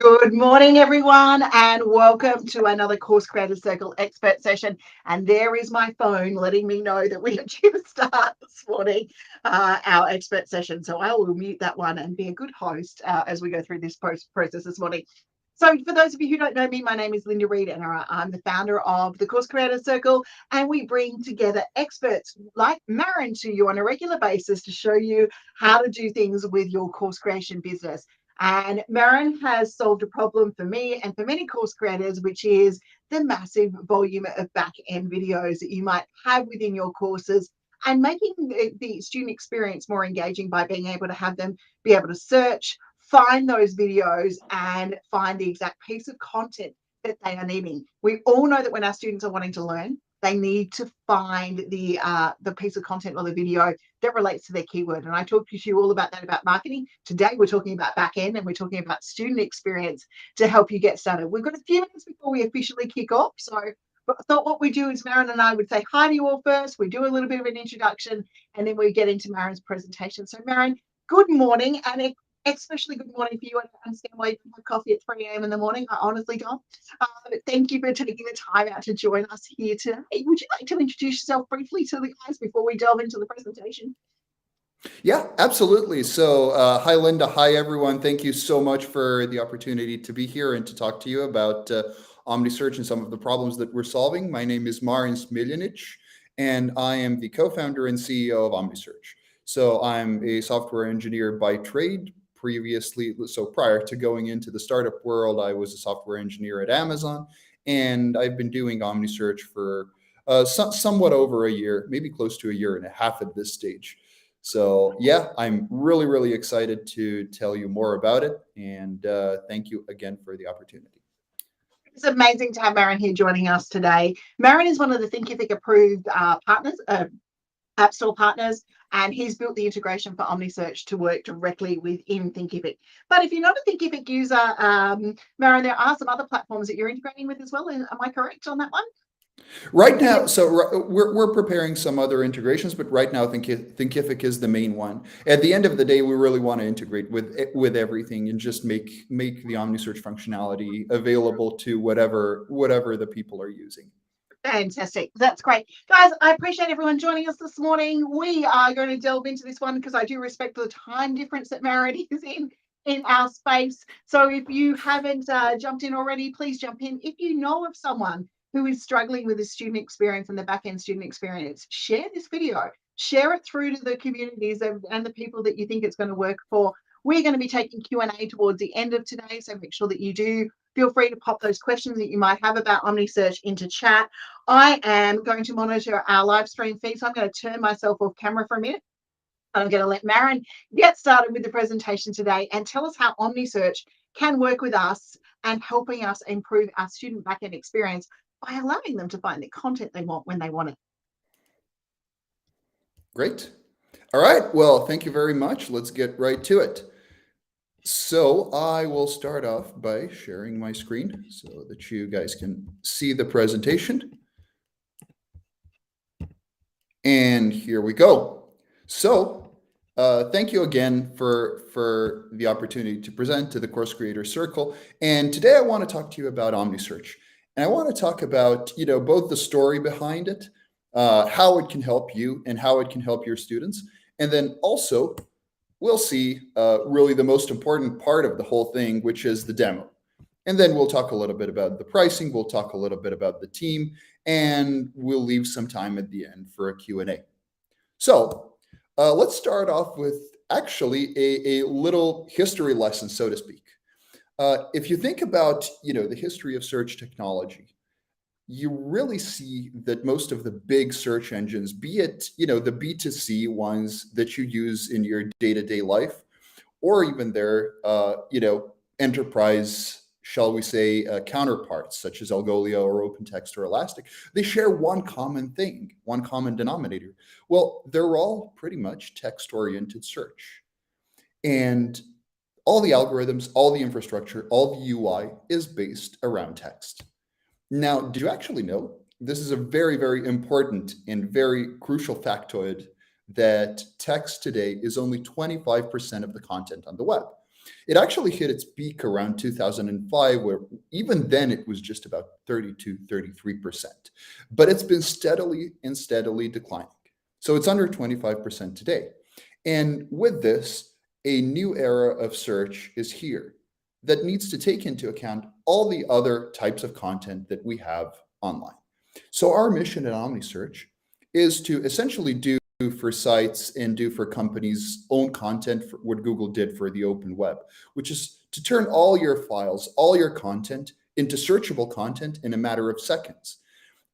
Good morning, everyone, and welcome to another Course Creators Circle expert session. And there is my phone letting me know that we are due to start this morning, our expert session. So I will mute that one and be a good host as we go through this process this morning. So for those of you who don't know me, my name is Linda Reed-Enever. I'm the founder of the Course Creators Circle, and we bring together experts like Marin to you on a regular basis to show you how to do things with your course creation business. And Marin has solved a problem for me and for many course creators, which is the massive volume of back-end videos that you might have within your courses, and making the student experience more engaging by being able to have them be able to search, find those videos, and find the exact piece of content that they are needing. We all know that when our students are wanting to learn, they need to find the piece of content or the video that relates to their keyword. And I talked to you all about that, about marketing. Today, we're talking about back end and we're talking about student experience to help you get started. We've got a few minutes before we officially kick off. So I thought what we do is Marin and I would say hi to you all first. We do a little bit of an introduction and then we get into Marin's presentation. So Marin, good morning, and especially good morning for you. I don't understand why you don't have coffee at 3 a.m. in the morning. I honestly don't. But thank you for taking the time out to join us here today. Would you like to introduce yourself briefly to the guys before we delve into the presentation? Yeah, absolutely. So, hi, Linda. Hi, everyone. Thank you so much for the opportunity to be here and to talk to you about Omnisearch and some of the problems that we're solving. My name is Marin Smiljanic, and I am the co-founder and CEO of Omnisearch. So, I'm a software engineer by trade. Prior to going into the startup world, I was a software engineer at Amazon, and I've been doing Omnisearch for somewhat over a year, maybe close to a year and a half at this stage. So yeah, I'm really, really excited to tell you more about it. And thank you again for the opportunity. It's amazing to have Marin here joining us today. Marin is one of the thinkific approved partners, App Store partners, and he's built the integration for Omnisearch to work directly within thinkific. But if you're not a thinkific user, Marin, there are some other platforms that you're integrating with as well. Am I correct on that one? Right now, we're preparing some other integrations, but right now, Thinkific is the main one. At the end of the day, we really want to integrate with everything and just make the OmniSearch functionality available to whatever the people are using. Fantastic. That's great. Guys, I appreciate everyone joining us this morning. We are going to delve into this one because I do respect the time difference that Marin is in our space. So if you haven't jumped in already, please jump in. If you know of someone who is struggling with the student experience and the back-end student experience, share this video. Share it through to the communities and the people that you think it's going to work for. We're going to be taking Q&A towards the end of today, so make sure that you do feel free to pop those questions that you might have about Omnisearch into chat. I am going to monitor our live stream feed, so I'm going to turn myself off camera for a minute. I'm going to let Marin get started with the presentation today and tell us how Omnisearch can work with us and helping us improve our student backend experience by allowing them to find the content they want when they want it. Great. All right. Well, thank you very much. Let's get right to it. So I will start off by sharing my screen so that you guys can see the presentation. And here we go. So thank you again for the opportunity to present to the Course Creator Circle. And today I want to talk to you about Omnisearch. And I want to talk about, both the story behind it, how it can help you and how it can help your students. And then also we'll see really the most important part of the whole thing, which is the demo. And then we'll talk a little bit about the pricing. We'll talk a little bit about the team, and we'll leave some time at the end for a Q&A. So let's start off with actually a little history lesson, so to speak. If you think about, the history of search technology, you really see that most of the big search engines, be it, the B2C ones that you use in your day-to-day life, or even their, enterprise, shall we say, counterparts, such as Algolia or OpenText or Elastic, they share one common thing, one common denominator. Well, they're all pretty much text-oriented search. And all the algorithms, all the infrastructure, all the UI is based around text. Now, did you actually know this is a very, very important and very crucial factoid that text today is only 25% of the content on the web? It actually hit its peak around 2005, where even then it was just about 32, 33%. But it's been steadily and steadily declining. So it's under 25% today. And with this, a new era of search is here that needs to take into account all the other types of content that we have online. So our mission at Omnisearch is to essentially do for sites and do for companies' own content for what Google did for the open web, which is to turn all your files, all your content into searchable content in a matter of seconds.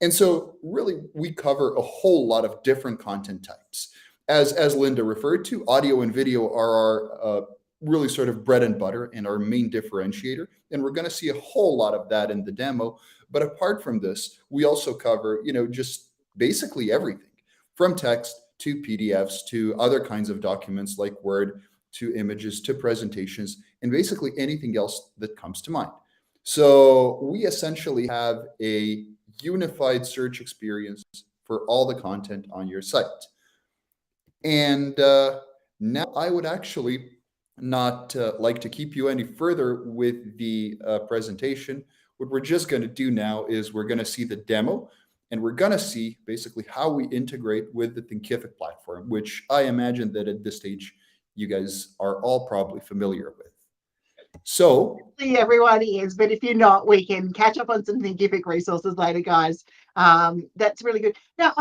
And so really we cover a whole lot of different content types. As Linda referred to, audio and video are our really sort of bread and butter and our main differentiator. And we're going to see a whole lot of that in the demo. But apart from this, we also cover, just basically everything from text to PDFs to other kinds of documents like Word, to images, to presentations, and basically anything else that comes to mind. So we essentially have a unified search experience for all the content on your site. And now I would actually not like to keep you any further with the presentation. What we're just going to do now is we're going to see the demo, and we're going to see basically how we integrate with the Thinkific platform, which I imagine that at this stage you guys are all probably familiar with. So everyone is, but if you're not, we can catch up on some Thinkific resources later, guys. That's really good. Now,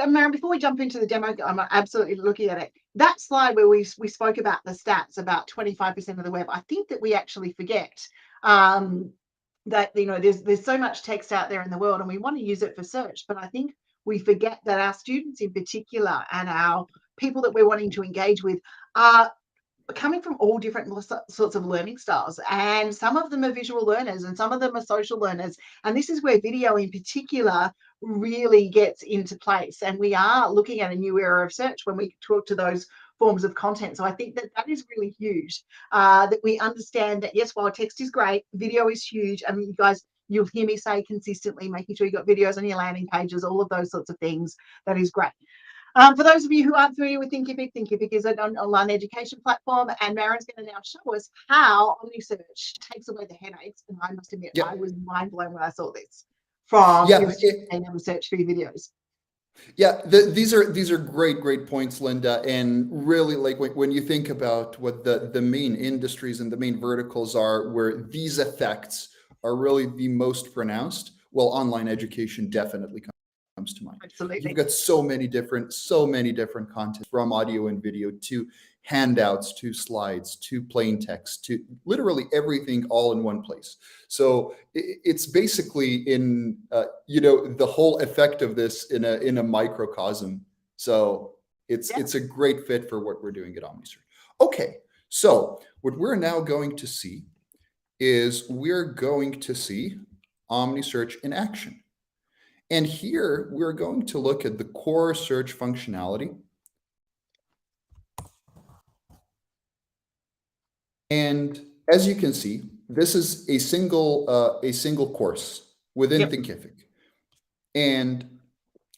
Marin, before we jump into the demo, I'm absolutely looking at it. That slide where we spoke about the stats, about 25% of the web, I think that we actually forget that, there's so much text out there in the world and we want to use it for search, but I think we forget that our students in particular and our people that we're wanting to engage with are coming from all different sorts of learning styles, and some of them are visual learners and some of them are social learners, and this is where video in particular really gets into place. And we are looking at a new era of search when we talk to those forms of content. So I think that is really huge, that we understand that, yes, while text is great, video is huge. I mean, you guys, you'll hear me say consistently, making sure you got videos on your landing pages, all of those sorts of things. That is great. For those of you who aren't familiar with Thinkific, Thinkific is an online education platform, and Marin's going to now show us how Omnisearch takes away the headaches. And I must admit, I was mind blown when I saw this from being able to search for your videos. Yeah, these are great points, Linda. And really, like when you think about what the main industries and the main verticals are where these effects are really the most pronounced, well, online education definitely comes to mind. Absolutely. You've got so many different content, from audio and video to handouts to slides to plain text to literally everything all in one place. So it's basically in the whole effect of this in a microcosm. So it's a great fit for what we're doing at Omnisearch. Okay, so what we're now going to see is we're going to see Omnisearch in action. And here we're going to look at the core search functionality. And as you can see, this is a single course within Thinkific. And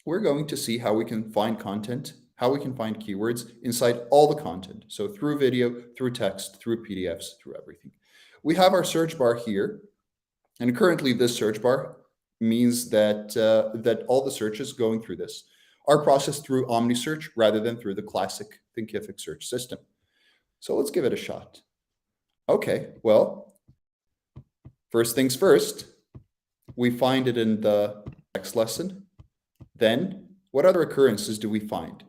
we're going to see how we can find content, how we can find keywords inside all the content. So through video, through text, through PDFs, through everything. We have our search bar here. And currently this search bar means that that all the searches going through this are processed through Omnisearch rather than through the classic Thinkific search system. So let's give it a shot. Okay, well, first things first, we find it in the next lesson. Then what other occurrences do we find?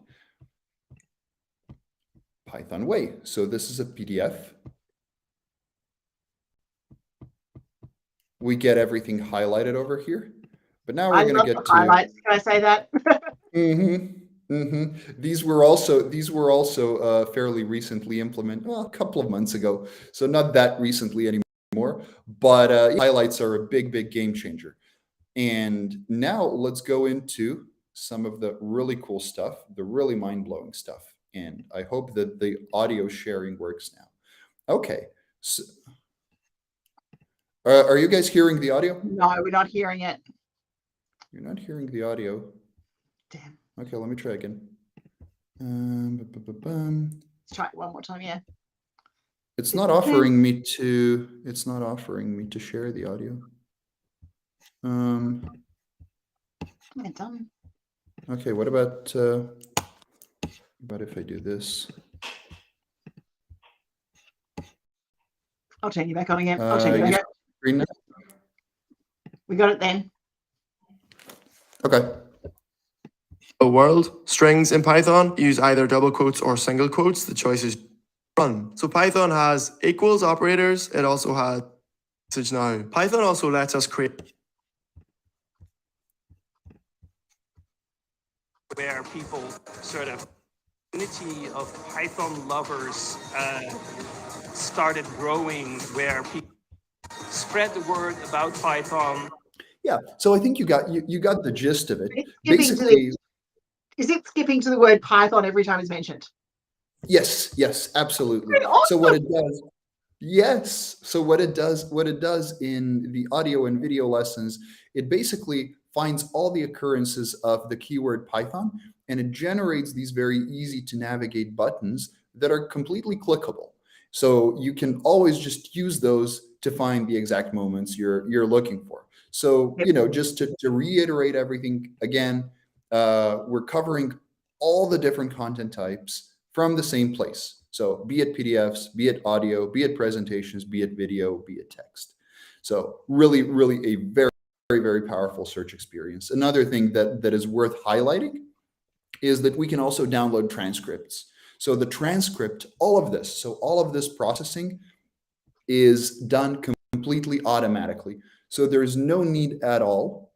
Python way. So this is a PDF. We get everything highlighted over here, but now we're going to get to highlights. Can I say that? These were also fairly recently implemented, well, a couple of months ago, so not that recently anymore. But highlights are a big game changer. And now let's go into some of the really cool stuff, the really mind-blowing stuff. And I hope that the audio sharing works now. Okay, so are you guys hearing the audio? No, we're not hearing it. You're not hearing the audio. Damn. Okay, let me try again. Let's try it one more time, yeah. It's not offering me to share the audio. Done. Okay, what about if I do this? I'll turn you back on again. I'll turn you back on. We got it then. Okay. A world, strings in Python use either double quotes or single quotes. The choice is run. So Python has equals operators. It also has message now. Python also lets us create where people sort of community of Python lovers started growing, where people spread the word about Python. Yeah, so I think you got the gist of it. Basically, is it skipping to the word Python every time it's mentioned? Yes, absolutely. Awesome. So what it does, yes. So what it does in the audio and video lessons, it basically finds all the occurrences of the keyword Python, and it generates these very easy to navigate buttons that are completely clickable. So you can always just use those to find the exact moments you're looking for. So, just to reiterate everything again, we're covering all the different content types from the same place. So be it PDFs, be it audio, be it presentations, be it video, be it text. So really, really a very, very, very powerful search experience. Another thing that is worth highlighting is that we can also download transcripts. So the transcript, all of this processing is done completely automatically. So there's no need at all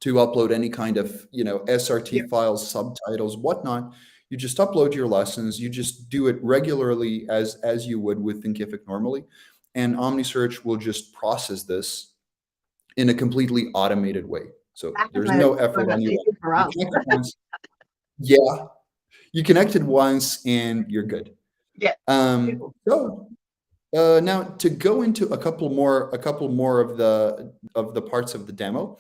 to upload any kind of, SRT files, subtitles, whatnot. You just upload your lessons. You just do it regularly as you would with Thinkific normally. And Omnisearch will just process this in a completely automated way. So there's no effort on your end. Yeah, you connected once and you're good. Yeah. So now to go into a couple more of the parts of the demo.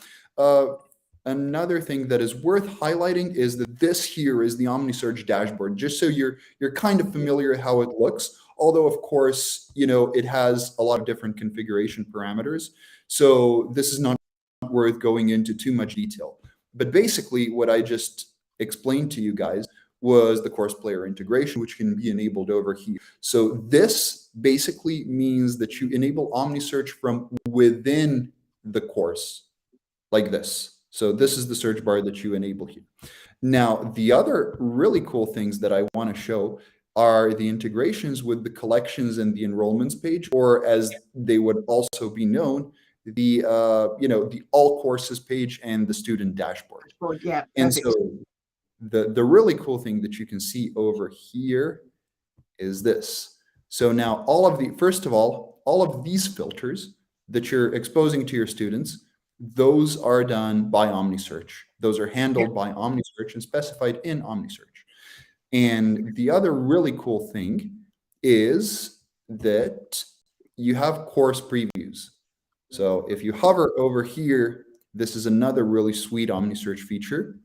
Another thing that is worth highlighting is that this here is the Omnisearch dashboard, just so you're kind of familiar how it looks. Although, of course, it has a lot of different configuration parameters. So this is not worth going into too much detail. But basically, what I just explained to you guys was the course player integration, which can be enabled over here. So this basically means that you enable Omnisearch from within the course, like this. So this is the search bar that you enable here. Now, the other really cool things that I want to show are the integrations with the collections and the enrollments page, or as they would also be known, the the all courses page and the student dashboard. Yeah. And so the really cool thing that you can see over here is this. So now first of all of these filters that you're exposing to your students, those are done by Omnisearch. Those are handled by Omnisearch and specified in Omnisearch. And the other really cool thing is that you have course previews. So if you hover over here, this is another really sweet Omnisearch feature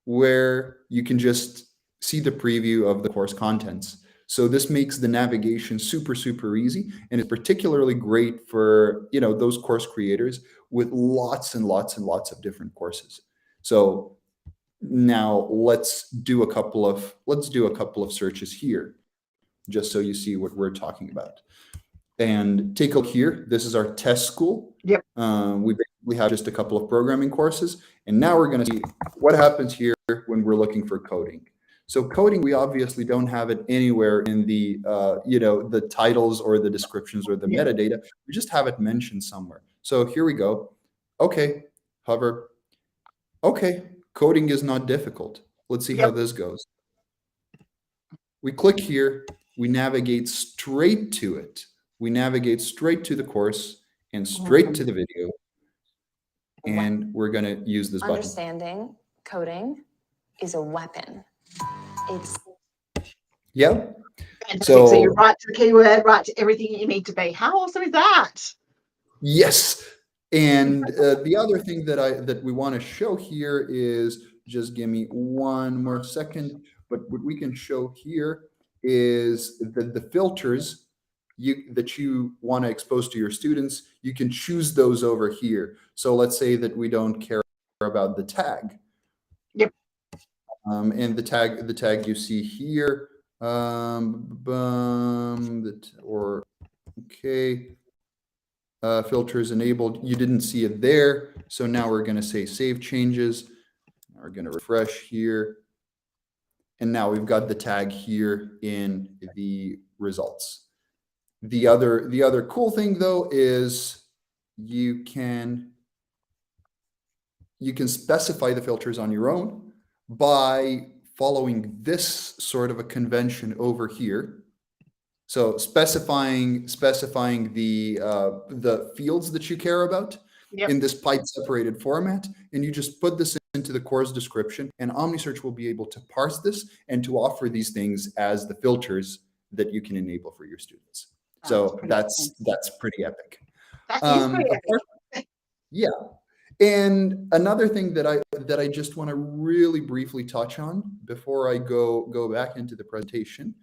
where you can just see the preview of the course contents. So this makes the navigation super, super easy, and it's particularly great for those course creators with lots and lots and lots of different courses. So now let's do a couple of searches here, just so you see what we're talking about. And take a look here. This is our test school. Yep. We basically have just a couple of programming courses, and now we're going to see what happens here when we're looking for coding. So coding, we obviously don't have it anywhere in the the titles or the descriptions or the metadata. We just have it mentioned somewhere. So here we go. Okay, hover. Okay, coding is not difficult. Let's see how this goes. We click here. We navigate straight to it. We navigate straight to the course and straight to the video. And we're going to use this button. Understanding coding is a weapon. So you're right to the keyword, right to everything you need to be. How awesome is that? Yes. And the other thing that we want to show here is, just give me one more second, but what we can show here is that the filters that you want to expose to your students, you can choose those over here. So let's say that we don't care about the tag. Yep. And the tag you see here, filters enabled. You didn't see it there. So now we're going to say save changes. Now we're going to refresh here. And now we've got the tag here in the results. The other cool thing though is you can specify the filters on your own by following this sort of a convention over here. So specifying the fields that you care about in this pipe separated format, and you just put this into the course description, and Omnisearch will be able to parse this and to offer these things as the filters that you can enable for your students. So that's pretty epic. That is pretty epic. Yeah. And another thing that I just want to really briefly touch on before I go back into the presentation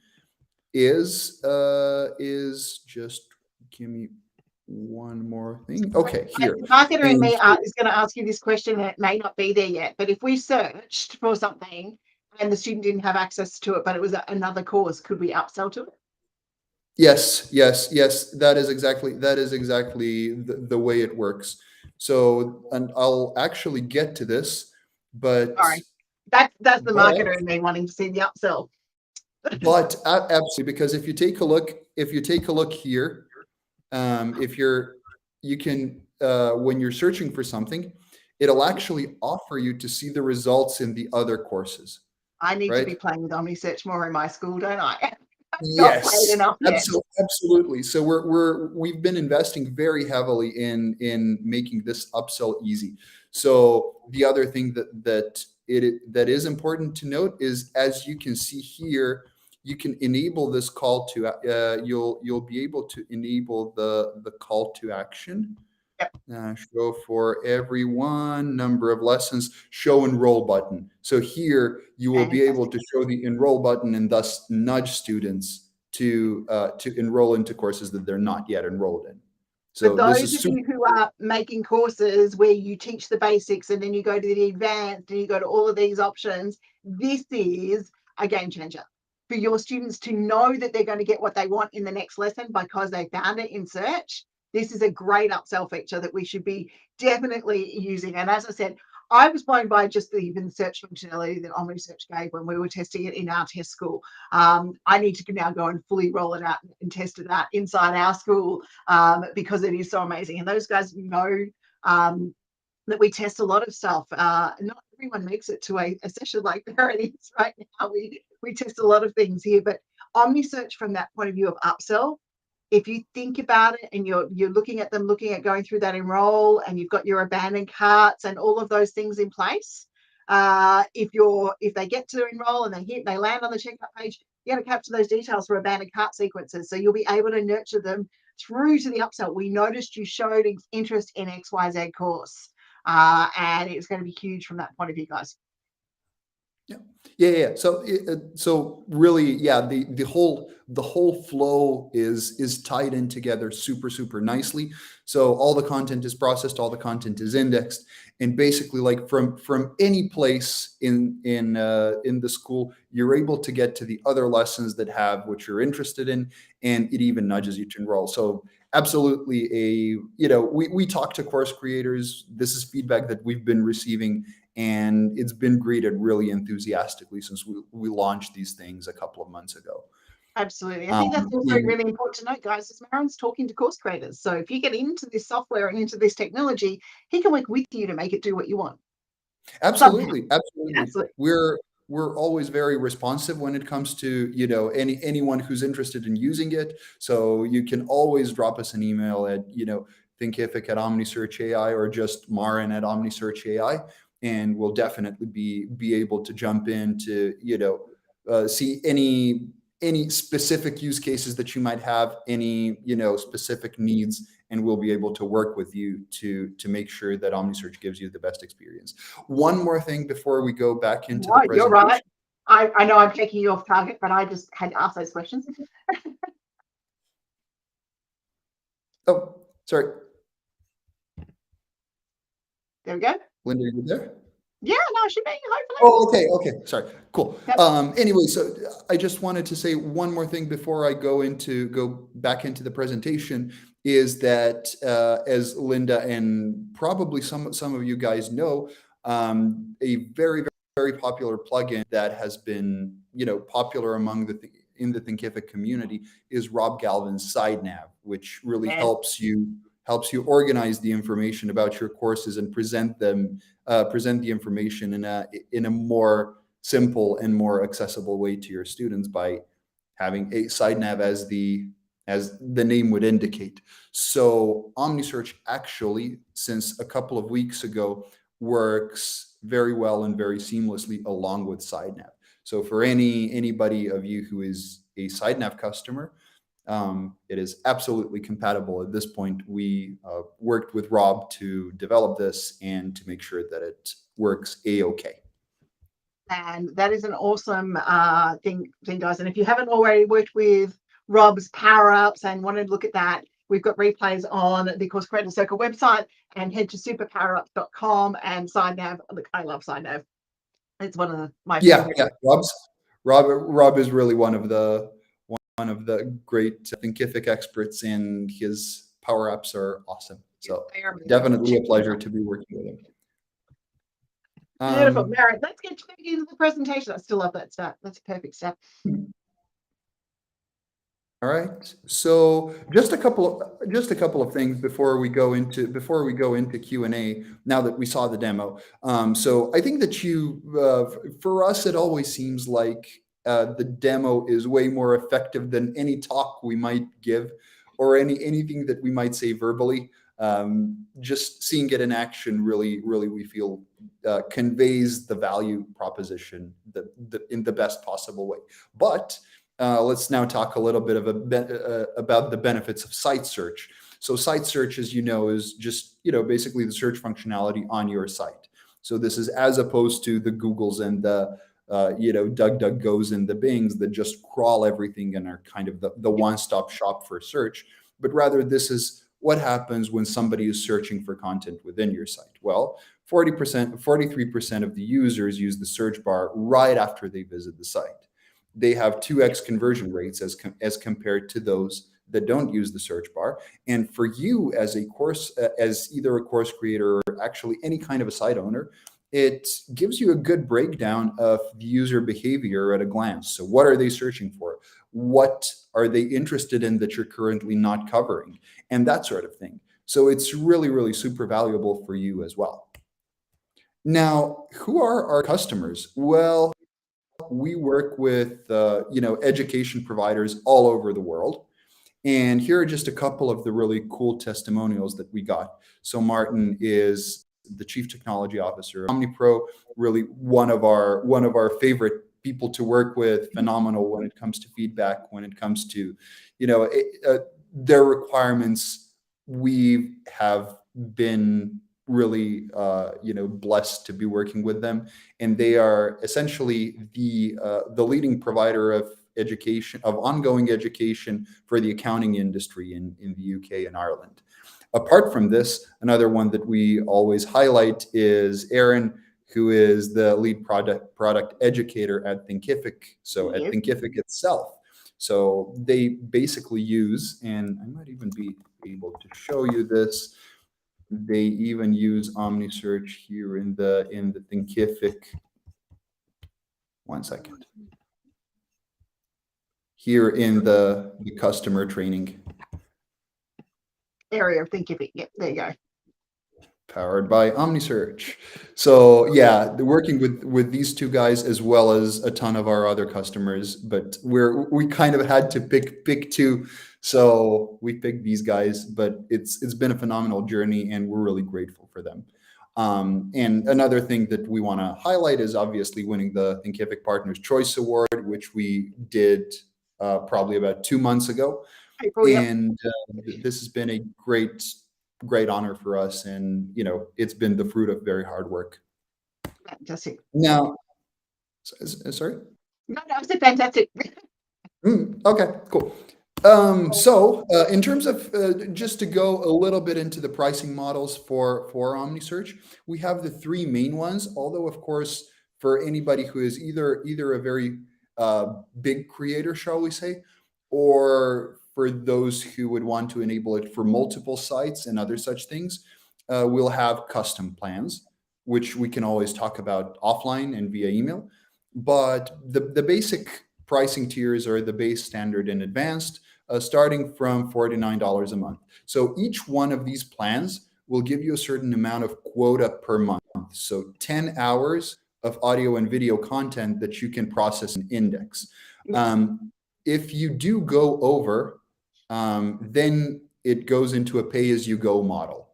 is just give me one more thing. Okay, here. The marketer in me is going to ask you this question, and it may not be there yet, but if we searched for something and the student didn't have access to it, but it was another course, could we upsell to it? Yes. That is exactly the way it works. So, and I'll actually get to this, but sorry, that's the marketer in me wanting to see the upsell. But absolutely, because if you take a look here, you can when you're searching for something, it'll actually offer you to see the results in the other courses. I need to be playing with Omnisearch more in my school, don't I? Yes, absolutely. So we've been investing very heavily in making this upsell easy. So the other thing that is important to note is, as you can see here, you can enable this call to you'll be able to enable the call to action. Yep. Show for everyone, number of lessons, show enroll button. So here you will be able to show the enroll button and thus nudge students to enroll into courses that they're not yet enrolled in. So for those of you who are making courses where you teach the basics and then you go to the advanced and you go to all of these options, this is a game changer for your students to know that they're going to get what they want in the next lesson because they found it in search. This is a great upsell feature that we should be definitely using. And as I said, I was blown by just even the search functionality that Omnisearch gave when we were testing it in our test school. I need to now go and fully roll it out and test it out inside our school because it is so amazing. And those guys know that we test a lot of stuff. Not everyone makes it to a session like Verity's right now. We test a lot of things here, but Omnisearch from that point of view of upsell, if you think about it and you're looking at going through that enroll and you've got your abandoned carts and all of those things in place, if they get to enroll and they land on the checkout page, you got to capture those details for abandoned cart sequences. So you'll be able to nurture them through to the upsell. We noticed you showed interest in XYZ course, and it's going to be huge from that point of view, guys. Yeah. So really, the whole flow is tied in together super nicely. So all the content is processed, all the content is indexed, and basically, like from any place in the school, you're able to get to the other lessons that have what you're interested in, and it even nudges you to enroll. So absolutely, we talk to course creators. This is feedback that we've been receiving, and it's been greeted really enthusiastically since we launched these things a couple of months ago. Absolutely. I think that's also really important to note, guys, is Marin's talking to course creators. So if you get into this software and into this technology, he can work with you to make it do what you want. Absolutely. We're always very responsive when it comes to, anyone who's interested in using it. So you can always drop us an email at, thinkific at Omnisearch AI or just Marin at Omnisearch AI. And we'll definitely be able to jump in to, see any specific use cases that you might have, any, specific needs, and we'll be able to work with you to make sure that Omnisearch gives you the best experience. One more thing before we go back into the presentation. You're right. I know I'm taking you off target, but I just had to ask those questions. Oh, sorry. There we go. Linda, are you there? Yeah, no, it should be, hopefully. Oh, okay. Sorry. Cool. Yep. Anyway, so I just wanted to say one more thing before I go back into the presentation, is that as Linda and probably some of you guys know, a very, very popular plugin that has been, popular among in the Thinkific community is Rob Galvin's SideNav, which really Yeah. helps you organize the information about your courses and present the information in a more simple and more accessible way to your students by having a SideNav as the name would indicate. So Omnisearch actually, since a couple of weeks ago, works very well and very seamlessly along with SideNav. So for anybody of you who is a SideNav customer, it is absolutely compatible at this point. We worked with Rob to develop this and to make sure that it works a-okay. And that is an awesome thing, guys. And if you haven't already worked with Rob's power-ups and wanted to look at that, we've got replays on the Course Creator Circle website, and head to superpowerups.com and SideNav. Look, I love SideNav. It's one of my favorites. Yeah. Rob is really one of the great Thinkific experts, and his power-ups are awesome. So definitely a pleasure to be working with him. Beautiful. Marin, let's get into the presentation. I still love that stuff. That's a perfect stuff. All right. So just a couple of things before we go into Q&A. Now that we saw the demo, so I think that for us, it always seems like the demo is way more effective than any talk we might give or anything that we might say verbally. Just seeing it in action really we feel conveys the value proposition in the best possible way. But let's now talk a little bit about the benefits of site search. So site search, as you know, is just basically the search functionality on your site. So this is as opposed to the Googles and the DuckDuckGoes and the Bings that just crawl everything and are kind of the one-stop shop for search. But rather, this is what happens when somebody is searching for content within your site. Well, 43% of the users use the search bar right after they visit the site. They have 2x conversion rates as compared to those that don't use the search bar. And for you as either a course creator or actually any kind of a site owner, it gives you a good breakdown of the user behavior at a glance. So what are they searching for? What are they interested in that you're currently not covering? And that sort of thing. So it's really super valuable for you as well. Now, who are our customers? Well, we work with education providers all over the world. And here are just a couple of the really cool testimonials that we got. So Martin is the Chief Technology Officer of OmniPro, really one of our favorite people to work with, phenomenal when it comes to feedback, when it comes to their requirements. We have been really blessed to be working with them, and they are essentially the leading provider of ongoing education for the accounting industry in the UK and Ireland. Apart from this, another one that we always highlight is Aaron, who is the lead product educator at Thinkific. So at Thinkific itself. So they basically use, and I might even be able to show you this, they even use Omnisearch here in the Thinkific. One second. Here in the customer training area of Thinkific. Yep, there you go. Powered by Omnisearch. So yeah, working with these two guys as well as a ton of our other customers, but we kind of had to pick two, so we picked these guys. But it's been a phenomenal journey, and we're really grateful for them. And another thing that we want to highlight is obviously winning the Thinkific Partners Choice Award, which we did probably about 2 months ago. April, yep. And this has been a great honor for us, and it's been the fruit of very hard work. Fantastic. Now, sorry? No, I said fantastic. Okay, cool. In terms of just to go a little bit into the pricing models for OmniSearch, we have the three main ones. Although, of course, for anybody who is either a very big creator, shall we say, or for those who would want to enable it for multiple sites and other such things, we'll have custom plans, which we can always talk about offline and via email. But the basic pricing tiers are the base, standard, and advanced, starting from $49 a month. So each one of these plans will give you a certain amount of quota per month. So 10 hours of audio and video content that you can process and index. If you do go over, then it goes into a pay-as-you-go model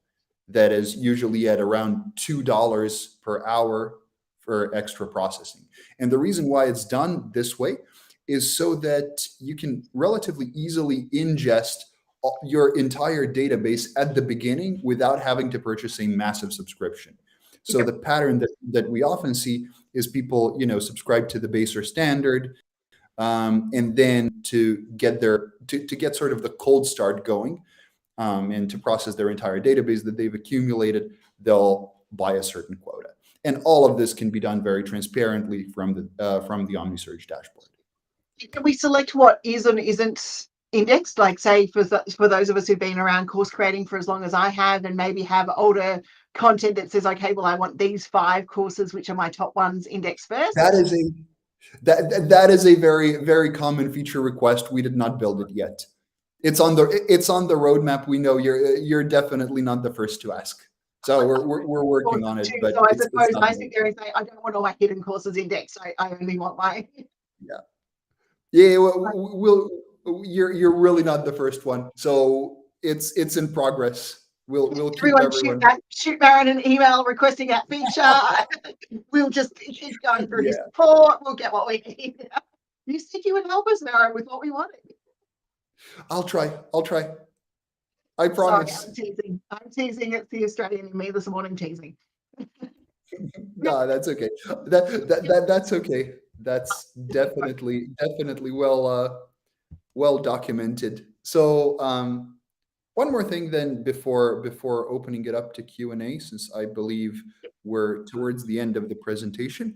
that is usually at around $2 per hour for extra processing. And the reason why it's done this way is so that you can relatively easily ingest your entire database at the beginning without having to purchase a massive subscription. So the pattern that we often see is people, subscribe to the base or standard, and then to get to get sort of the cold start going, and to process their entire database that they've accumulated, they'll buy a certain quota. And all of this can be done very transparently from the OmniSearch dashboard. Can we select what is and isn't indexed? Like, say, for those of us who've been around course creating for as long as I have, and maybe have older content that says, okay, well, I want these 5 courses, which are my top ones, indexed first. That is a very, very common feature request. We did not build it yet. It's on the roadmap. We know you're definitely not the first to ask. So we're working on it. But so I suppose I sit there and say, I don't want all my hidden courses indexed. I only want my. Yeah. You're really not the first one. So it's in progress. We'll keep everyone. Shoot Marin an email requesting that feature. We'll just keep going through his support. We'll get what we need. You said you would help us, Marin, with what we wanted. I'll try. I promise. Sorry, I'm teasing. It's the Australian in me this morning teasing. No, that's okay. That's okay. That's definitely well documented. So one more thing then before opening it up to Q&A, since I believe we're towards the end of the presentation,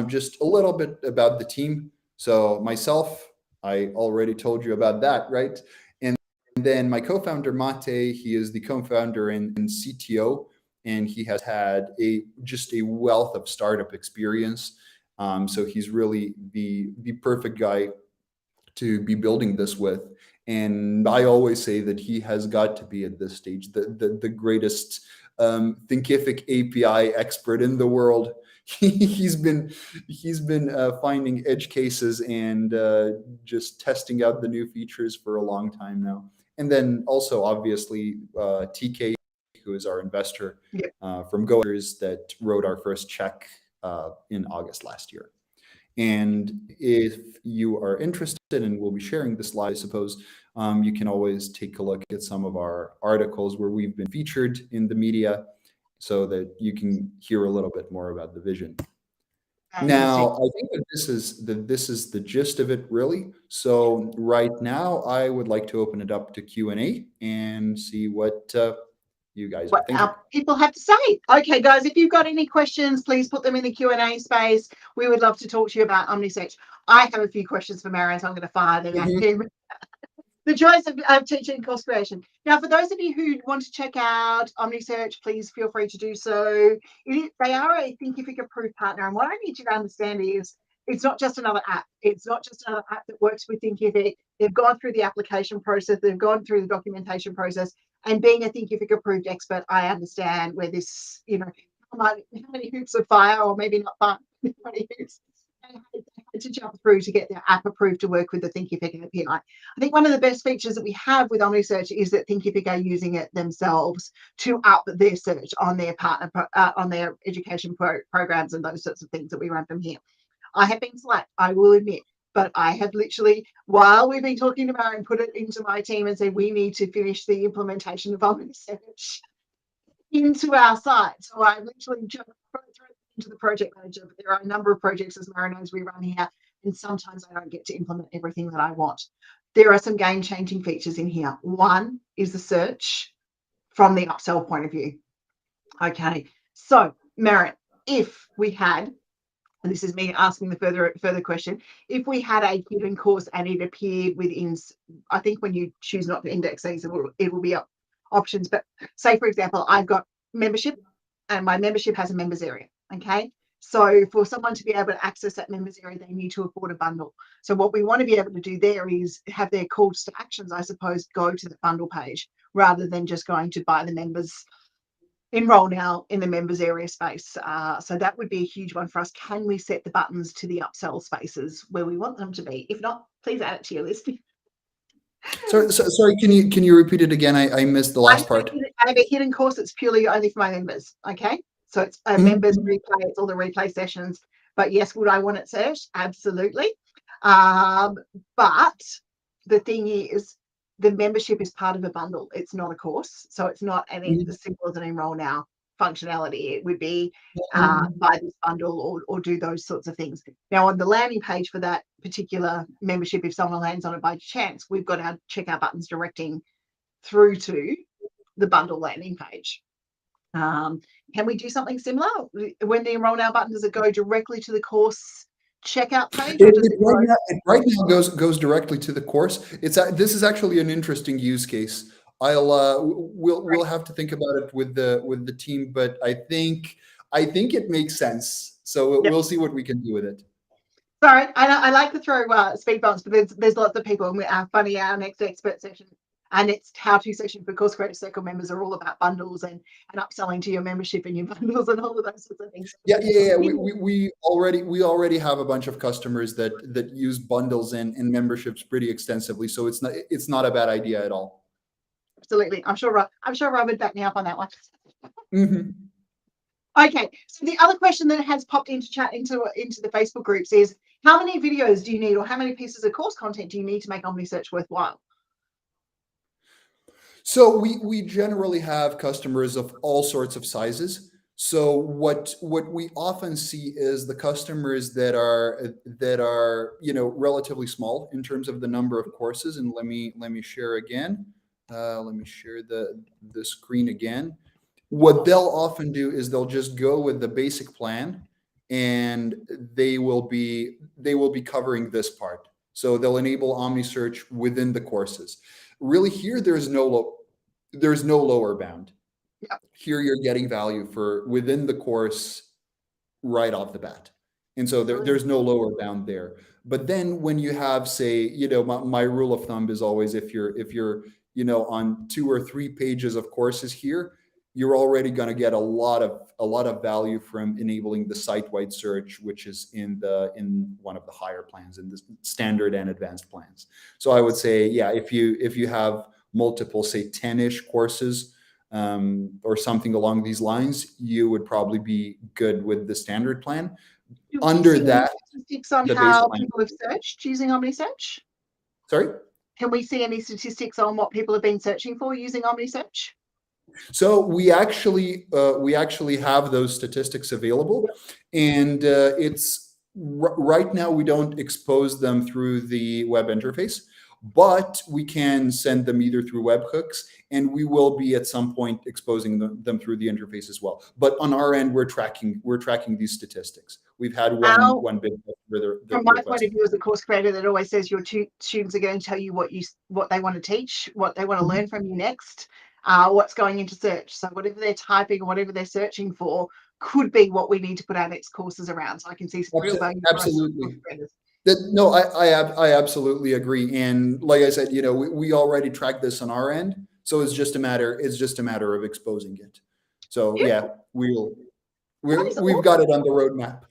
just a little bit about the team. So myself, I already told you about that, right? And then my co-founder Mate, he is the co-founder and CTO, and he has had just a wealth of startup experience. So he's really the perfect guy to be building this with. And I always say that he has got to be at this stage the greatest thinkific API expert in the world. He's been finding edge cases and just testing out the new features for a long time now. And then also obviously TK, who is our investor from Goers that wrote our first check in August last year. And if you are interested, and we'll be sharing the slide, I suppose, you can always take a look at some of our articles where we've been featured in the media so that you can hear a little bit more about the vision. Now, I think that this is the gist of it, really. So right now, I would like to open it up to Q&A and see what you guys are thinking. People have to say. Okay, guys, if you've got any questions, please put them in the Q&A space. We would love to talk to you about OmniSearch. I have a few questions for Marin, so I'm going to fire them at him. The joys of teaching course creation. Now, for those of you who want to check out OmniSearch, please feel free to do so. They are a Thinkific approved partner, and what I need you to understand is it's not just another app. It's not just another app that works with Thinkific. They've gone through the application process. They've gone through the documentation process. And being a Thinkific approved expert, I understand where this, how many hoops of fire, or maybe not fire, how many hoops to jump through to get their app approved to work with the Thinkific API. I think one of the best features that we have with OmniSearch is that Thinkific are using it themselves to up their search on their partner, on their education programs and those sorts of things that we run from here. I have been slack, I will admit, but I have literally, while we've been talking about and put it into my team and said we need to finish the implementation of OmniSearch into our site. So I literally jumped into the project manager, but there are a number of projects, as Marin knows, we run here, and sometimes I don't get to implement everything that I want. there are some game-changing features in here. One is the search from the upsell point of view. Okay, so Marin, if we had, and this is me asking the further question, if we had a hidden course and it appeared within, I think when you choose not to index these, it will be options. But say, for example, I've got membership and my membership has a members area. Okay, so for someone to be able to access that members area, they need to afford a bundle. So what we want to be able to do there is have their calls to actions, I suppose, go to the bundle page rather than just going to buy the members, enroll now in the members area space. So that would be a huge one for us. Can we set the buttons to the upsell spaces where we want them to be? If not, please add it to your list. Sorry, can you repeat it again? I missed the last part. I have a hidden course that's purely only for my members. Okay, so it's a members replay, it's all the replay sessions. But yes, would I want it searched? Absolutely. But the thing is, the membership is part of a bundle. It's not a course, so it's not as simple as an enroll now functionality. It would be buy this bundle or do those sorts of things. Now, on the landing page for that particular membership, if someone lands on it by chance, we've got our checkout buttons directing through to the bundle landing page. Can we do something similar when the enroll now button? Does it go directly to the course checkout page? Right now goes directly to the course. This is actually an interesting use case. We'll have to think about it with the team, but I think it makes sense. So we'll see what we can do with it. Sorry, I like to throw speed bumps, but there's lots of people. And funny, our next expert session and its how-to session for Course Creator Circle members are all about bundles and upselling to your membership and your bundles and all of those sorts of things. Yeah. We already have a bunch of customers that use bundles and memberships pretty extensively. So it's not a bad idea at all. Absolutely, I'm sure Rob would back me up on that one. Mm-hmm. Okay, so the other question that has popped into chat into the Facebook groups is, how many videos do you need, or how many pieces of course content do you need to make Omnisearch worthwhile? So we generally have customers of all sorts of sizes. So what we often see is the customers that are relatively small in terms of the number of courses. And let me share again. Let me share the screen again. What they'll often do is they'll just go with the basic plan, and they will be covering this part. So they'll enable Omnisearch within the courses. Really, here there's no lower bound. Yeah. Here you're getting value for within the course right off the bat, and so there's no lower bound there. But then when you have, say, my rule of thumb is always if you're on 2 or 3 pages of courses here, you're already going to get a lot of value from enabling the site-wide search, which is in one of the higher plans, in the standard and advanced plans. So I would say, yeah, if you have multiple, say 10-ish courses or something along these lines, you would probably be good with the standard plan. Under that, statistics on how people have searched using Omnisearch? Sorry? Can we see any statistics on what people have been searching for using Omnisearch? So we actually have those statistics available, and it's right now we don't expose them through the web interface, but we can send them either through webhooks, and we will be at some point exposing them through the interface as well. But on our end, we're tracking these statistics. We've had one big from my point of view as a course creator that always says your students are going to tell you what they want to teach, what they want to learn from you next. What's going into search. So whatever they're typing or whatever they're searching for could be what we need to put our next courses around. So I can see some real value. Absolutely. No, I absolutely agree. And like I said, we already track this on our end. So it's just a matter of exposing it. So yeah, we've got it on the roadmap.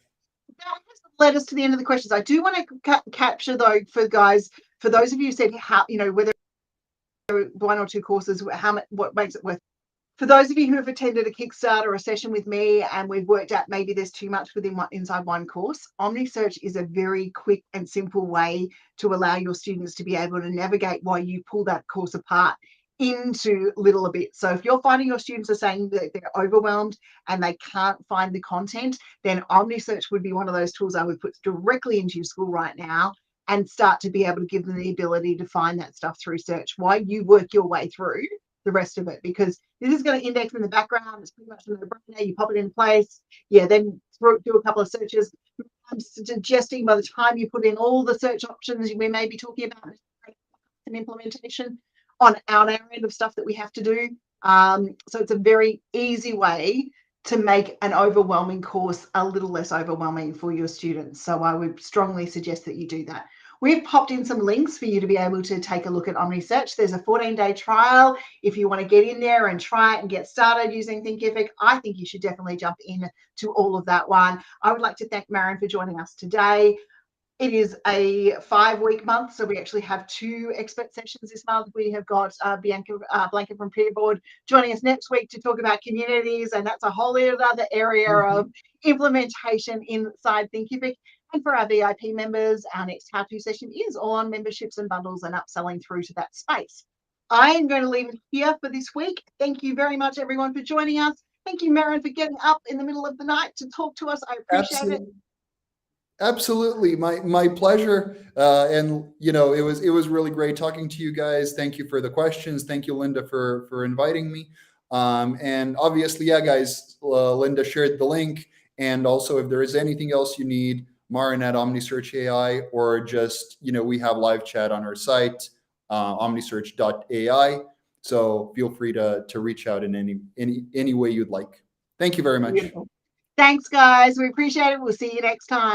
That has led us to the end of the questions. I do want to capture though for those of you who said whether 1 or 2 courses, what makes it worth. For those of you who have attended a Kickstarter or a session with me and we've worked out maybe there's too much inside one course, Omnisearch is a very quick and simple way to allow your students to be able to navigate while you pull that course apart into little bits. So if you're finding your students are saying that they're overwhelmed and they can't find the content, then Omnisearch would be one of those tools I would put directly into your school right now and start to be able to give them the ability to find that stuff through search while you work your way through the rest of it, because this is going to index in the background. It's pretty much a no-brainer. You pop it in place. Yeah, then do a couple of searches. I'm suggesting by the time you put in all the search options, we may be talking about an implementation on our end of stuff that we have to do. So it's a very easy way to make an overwhelming course a little less overwhelming for your students. So I would strongly suggest that you do that. We've popped in some links for you to be able to take a look at Omnisearch. There's a 14-day trial. If you want to get in there and try it and get started using Thinkific, I think you should definitely jump in to all of that one. I would like to thank Marin for joining us today. It is a 5-week month, so we actually have 2 expert sessions this month. We have got Blanca from Peerboard joining us next week to talk about communities, and that's a whole other area of implementation inside Thinkific. And for our VIP members, our next how-to session is all on memberships and bundles and upselling through to that space. I am going to leave it here for this week. Thank you very much, everyone, for joining us. Thank you, Marin, for getting up in the middle of the night to talk to us. I appreciate it. Absolutely, my pleasure. And you know, it was really great talking to you guys. Thank you for the questions. Thank you, Linda, for inviting me. And obviously, yeah, guys, Linda shared the link. And also, if there is anything else you need, Marin at Omnisearch AI, or just, you know, we have live chat on our site, omnisearch.ai. So feel free to reach out in any way you'd like. Thank you very much. Beautiful. Thanks, guys. We appreciate it. We'll see you next time.